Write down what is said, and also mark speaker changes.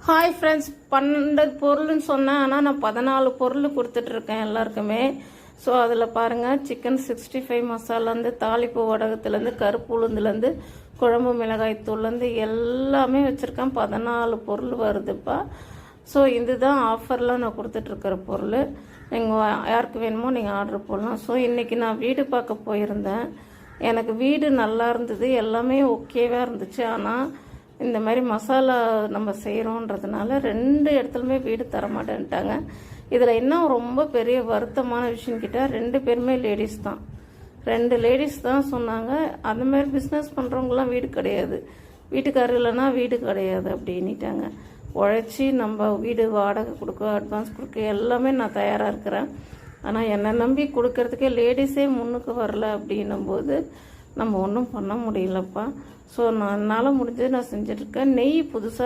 Speaker 1: Hi friends, 12 பொருள்னு சொன்னேன். ஆனால் நான் 14 பொருள் கொடுத்துட்ருக்கேன் எல்லாருக்குமே. ஸோ அதில் பாருங்கள், சிக்கன் 65 மசாலாலேருந்து தாளிப்பு வடகத்துலேருந்து கருப்பு உளுந்துலேருந்து குழம்பு மிளகாய் தூள்லேருந்து எல்லாமே வச்சுருக்கேன். 14 பொருள் வருதுப்பா. ஸோ இதுதான் ஆஃபரில் நான் கொடுத்துட்ருக்கிற பொருள். நீங்கள் யாருக்கு வேணுமோ நீங்கள் ஆர்டர் போடலாம். ஸோ இன்றைக்கி நான் வீடு பார்க்க போயிருந்தேன். எனக்கு வீடு நல்லா இருந்தது, எல்லாமே ஓகேவாக இருந்துச்சு. ஆனால் இந்த மாதிரி மசாலா நம்ம செய்கிறோன்றதுனால 2 இடத்துலையுமே வீடு தரமாட்டேன்ட்டாங்க. இதில் இன்னும் ரொம்ப பெரிய வருத்தமான விஷயம் கிட்டால் 2 பேருமே லேடிஸ் தான். 2 லேடிஸ் தான் சொன்னாங்க, அந்தமாரி பிஸ்னஸ் பண்ணுறவங்களாம் வீடு கிடையாது, வீட்டுக்காரர் இல்லைன்னா வீடு கிடையாது அப்படின்ட்டாங்க. உழைச்சி நம்ம வீடு வாடகை கொடுக்க, அட்வான்ஸ் கொடுக்க எல்லாமே நான் தயாராக இருக்கிறேன். ஆனால் என்னை நம்பி கொடுக்கறதுக்கே லேடிஸே முன்னுக்கு வரல அப்படின்னும்போது நம்ம ஒன்றும் பண்ண முடியலப்பா. ஸோ என்னால் முடிஞ்சது நான் செஞ்சிட்ருக்கேன். நெய் புதுசாக